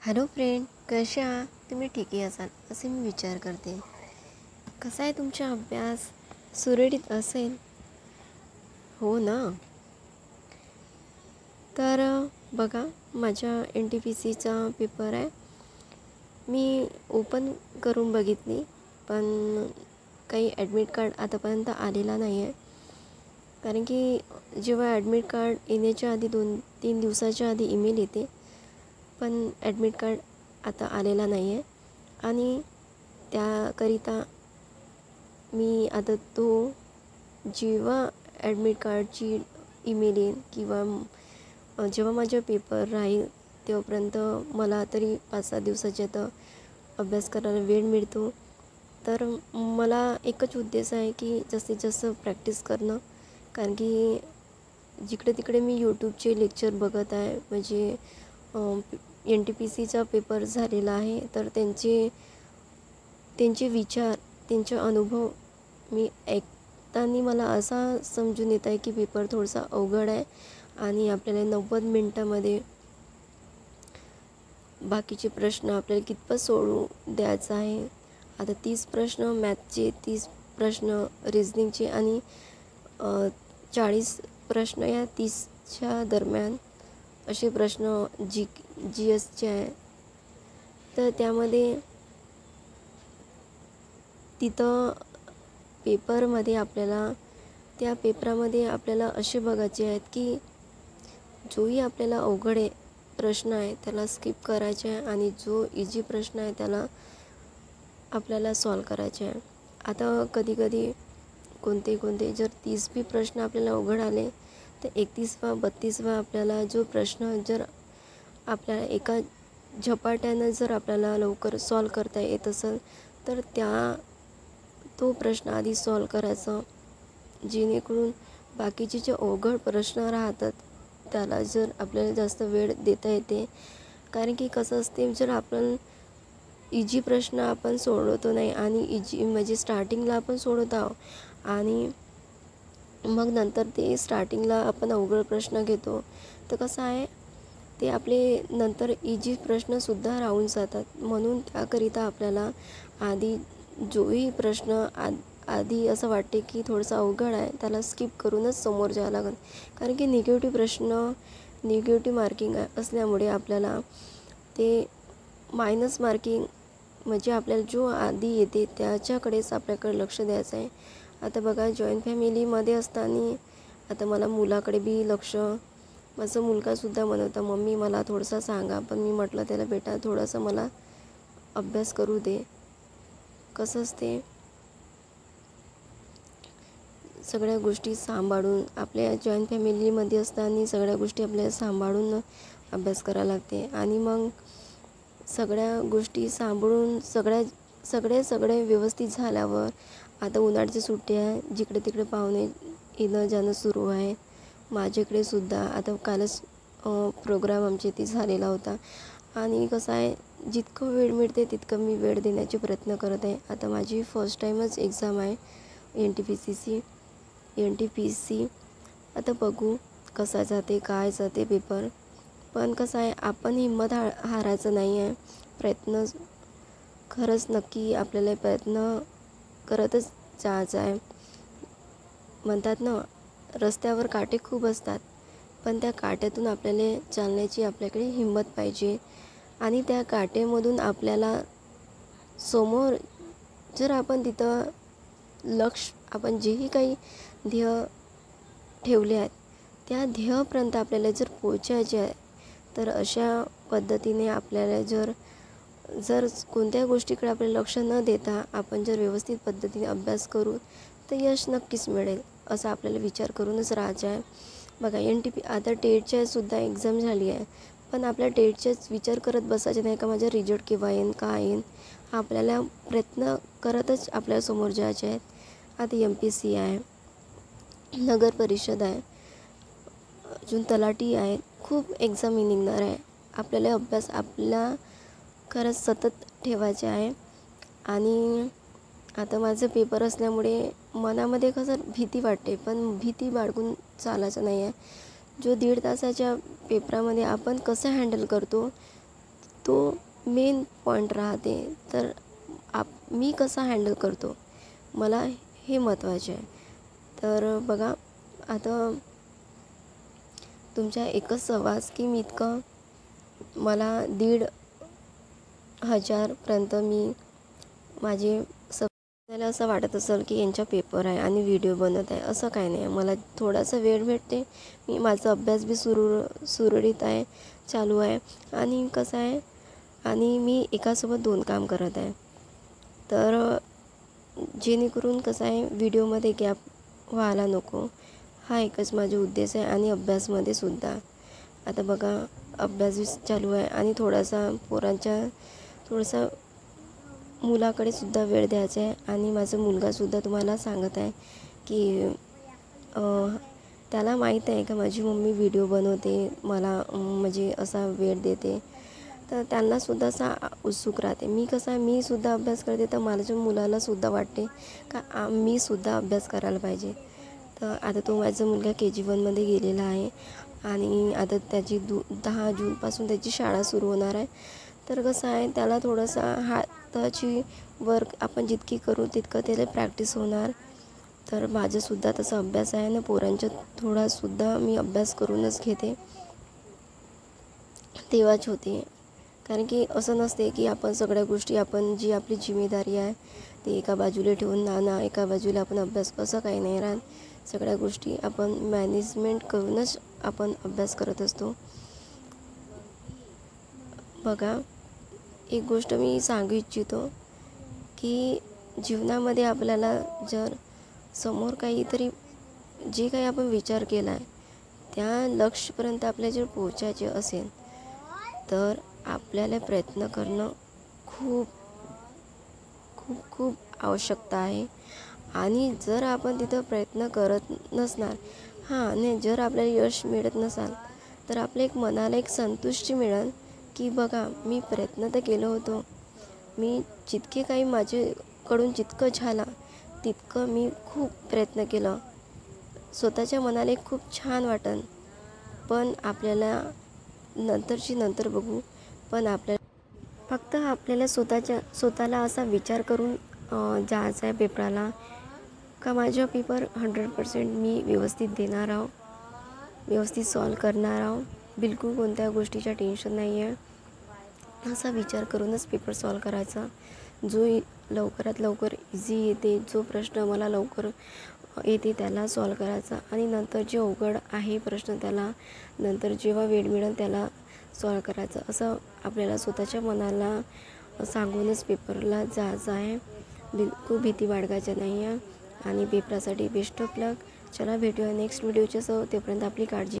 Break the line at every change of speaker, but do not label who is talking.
Hello friend, कसे आहात तुम्ही? ठीकही असाल असे मी विचार करते. कसा आहे तुमचा अभ्यास? सुरळीत असेल हो ना? तर बघा, माझ्या NTPCचा पेपर आहे. मी ओपन करून बघितली, पण काही ॲडमिट कार्ड आतापर्यंत आलेला नाही आहे. कारण की जेव्हा ॲडमिट कार्ड येण्याच्या आधी 2-3 दिवसाच्या आधी ईमेल येते, पण ॲडमिट कार्ड आता आलेला नाही आहे. आणि त्याकरिता मी आता तो जेव्हा ॲडमिट कार्डची ईमेल येईल किंवा जेव्हा माझा पेपर राहील तेव्हापर्यंत मला तरी 5-6 दिवसाच्या तर अभ्यास करायला वेळ मिळतो. तर मला एकच उद्देश आहे की जास्तीत जास्त प्रॅक्टिस करणं. कारण की जिकडे तिकडे मी यूट्यूबचे लेक्चर बघत आहे. म्हणजे NTPCचा पेपर झालेला आहे, तर त्यांचे विचार, त्यांचे अनुभव मी ऐकताना मला असा समजून येत आहे की पेपर थोडासा अवघड आहे आणि आपल्याला 90 मिनटामध्ये बाकीचे प्रश्न आपल्याला कितपत सोडवू द्यायचा आहे. आता 30 प्रश्न मॅथचे, 30 प्रश्न रिझनिंगचे आणि 40 प्रश्न या 30च्या दरम्यान असे प्रश्न GSचे आहे. तर त्यामध्ये तिथं त्या पेपरामध्ये आपल्याला असे बघायचे आहेत की जोही आपल्याला अवघड प्रश्न आहे त्याला स्किप करायचे आहे आणि जो इझी प्रश्न आहे त्याला आपल्याला सॉल्व करायचे आहे. आता कधी कोणते जर 30 बी प्रश्न आपल्याला अवघड आले तर 31वा 32वा आपल्याला जो प्रश्न जर आपल्याला एका झपाट्यानं जर आपल्याला लवकर सॉल्व करता येत असेल तर तो प्रश्न आधी सॉल्व करायचा, जेणेकरून बाकीचे जे अवघड प्रश्न राहतात त्याला जर आपल्याला जास्त वेळ देता येते. कारण की कसं असते, जर आपण इझी प्रश्न आपण सोडवतो नाही आणि इझी म्हणजे स्टार्टिंगला आपण सोडवत आहोत आणि मग नंतर ते स्टार्टिंगला आपण अवघड प्रश्न घेतो, तर कसं आहे ते आपले नंतर इझी प्रश्नसुद्धा राहून जातात. म्हणून त्याकरिता आपल्याला आधी जोही प्रश्न आधी असं वाटते की थोडंसं अवघड आहे त्याला स्किप करूनच समोर जावं लागेल. कारण की निगेटिव्ह मार्किंग असल्यामुळे आपल्याला ते मायनस मार्किंग म्हणजे आपल्याला जो आधी येते त्याच्याकडेच आपल्याकडे लक्ष द्यायचं आहे. आता बघा, जॉईंट फॅमिलीमध्ये असताना आता मला मुलाकडे बी लक्ष, माझा मुलगासुद्धा म्हणत होता, मम्मी मला थोडंसं सांगा. पण मी म्हटलं त्याला, बेटा थोडंसं मला अभ्यास करू दे. कसं असते, सगळ्या गोष्टी सांभाळून, आपल्या जॉईंट फॅमिलीमध्ये असताना सगळ्या गोष्टी आपल्याला सांभाळून अभ्यास करायला लागते. आणि मग सगळ्या गोष्टी सांभाळून सगळे व्यवस्थित झाल्यावर आता उन्हाळ्याच्या सुट्ट्या, जिकडे तिकडे पाहुणे येणं जाणं सुरू आहे. माझ्याकडे सुद्धा आता कालच प्रोग्राम आमच्या इथे झालेला होता. आणि कसं आहे, जितकं वेळ मिळते तितकं मी वेळ देण्याचे प्रयत्न करत आहे. आता माझी फर्स्ट टाईमच एक्झाम आहे NTPC. आता बघू कसा जाते, काय जाते पेपर. पण कसं आहे, आपण हिंमत हारायचं नाही आहे. प्रयत्न खरंच नक्की आपल्याला प्रयत्न करतच जायचं आहे. म्हणतात ना, रस्त्यावर काटे खूप असतात, पण त्या काट्यातून आपल्याला चालण्याची आपल्याकडे हिंमत पाहिजे. आणि त्या काटेमधून आपल्याला समोर जर आपण तिथं आपण जेही काही ध्येय ठेवले आहेत त्या ध्येयापर्यंत आपल्याला जर पोचायचे आहे, तर अशा पद्धतीने आपल्याला जर कोणत्या गोष्टीकडे आपल्याला लक्ष न देता आपण जर व्यवस्थित पद्धतीने अभ्यास करू तर यश नक्कीच मिळेल, असा आपल्याला विचार करूनच राहायचं आहे. बघा, आता टेटच्यासुद्धा एक्झाम झाली आहे, पण आपल्या टेटचाच विचार करत बसायचे नाही का माझा रिझल्ट केव्हा येईन, काय येईन. आपल्याला प्रयत्न करतच आपल्याला समोर जायचे आहेत. आता MPSC आहे, नगर परिषद आहे, अजून तलाठी आहे, खूप एक्झाम निघणार आहे. आपल्याला अभ्यास आपला खरंच सतत ठेवायचे आहे. आणि आता माझं पेपर असल्यामुळे मनामध्ये कसं भीती वाटते, पण भीती बाळगून चालायचं नाही आहे. जो 1.5 तासाच्या पेपरामध्ये आपण कसं हँडल करतो तो मेन पॉईंट राहते. तर मी कसा हँडल करतो मला हे महत्त्वाचे आहे. तर बघा आता तुमच्या एकच सहवास की मी इतकं मला 1,500पर्यंत मी माझे त्याला असं वाटत असेल की यांचा पेपर आहे आणि व्हिडिओ बनत आहे. असं काही नाही. मला थोडासा वेळ भेटते. मी माझा अभ्यास बी सुरळीत आहे, चालू आहे. आणि कसं आहे आणि मी एकासोबत 2 काम करत आहे. तर जेणेकरून कसं आहे व्हिडिओमध्ये गॅप व्हायला नको, हा एकच माझा उद्देश आहे. आणि अभ्यासमध्ये सुद्धा आता बघा अभ्यास बी चालू आहे आणि थोडासा मुलाकडे सुद्धा वेळ द्यायचा आहे. आणि माझा मुलगासुद्धा तुम्हाला सांगत आहे की त्याला माहीत आहे का माझी मम्मी व्हिडिओ बनवते, मला म्हणजे असा वेळ देते. तर त्यांनासुद्धा असा उत्सुक राहते. मी सुद्धा अभ्यास करते तर माझ्या मुलालासुद्धा वाटते का मी सुद्धा अभ्यास करायला पाहिजे. तर आता तो माझा मुलगा KG1मध्ये गेलेला आहे आणि आता त्याची 10 जूनपासून त्याची शाळा सुरू होणार आहे. तर कसं आहे त्याला थोडंसा हाताची वर्क आपण जितकी करू तितकं त्याला प्रॅक्टिस होणार. तर माझंसुद्धा तसा अभ्यास आहे ना, पोरांच्या थोडासुद्धा मी अभ्यास करूनच घेते, तेव्हाच होते. कारण की असं नसते की आपण सगळ्या गोष्टी जी आपली जिम्मेदारी आहे ती एका बाजूला ठेवून एका बाजूला आपण अभ्यास, असं काही नाही राहत. सगळ्या गोष्टी आपण मॅनेजमेंट करूनच आपण अभ्यास करत असतो. बघा एक गोष्ट मी सांगू इच्छितो की जीवनामध्ये आपल्याला जर समोर काहीतरी जे काही आपण विचार केला आहे त्या लक्ष्यपर्यंत आपल्याला जर पोहोचायचे असेल तर आपल्याला प्रयत्न करणं खूप खूप खूप आवश्यकता आहे. आणि जर आपण तिथं प्रयत्न करत नसणार नाही, जर आपल्याला यश मिळत नसाल तर आपल्या मनाला एक संतुष्टी मिळेल की बघा मी प्रयत्न तर केलं होतं, मी जितके काही माझ्याकडून जितकं झालं तितकं मी खूप प्रयत्न केलं. स्वतःच्या मनाला एक खूप छान वाटेल. पण आपल्याला नंतर बघू. पण फक्त आपल्याला स्वतःला असा विचार करून जायचं आहे पेपराला का माझा पेपर 100% मी व्यवस्थित देणार आहो, व्यवस्थित सॉल्व करणार आहो, बिलकुल कोणत्या गोष्टीचं टेन्शन नाही आहे. असा विचार करूनच पेपर सॉल्व करायचा. जो लवकरात लवकर इझी येते, जो प्रश्न मला लवकर येते त्याला सॉल्व करायचा. आणि नंतर जे अवघड आहे प्रश्न त्याला नंतर जेव्हा वेळ मिळेल त्याला सॉल्व करायचं. असं आपल्याला स्वतःच्या मनाला सांगूनच पेपरला जायचं आहे. बिलकुल भीती बाळगायची नाही आहे. आणि पेपरासाठी बेस्ट ऑफ लक. चला भेटूया नेक्स्ट व्हिडिओच्या सह. तोपर्यंत आपली काळजी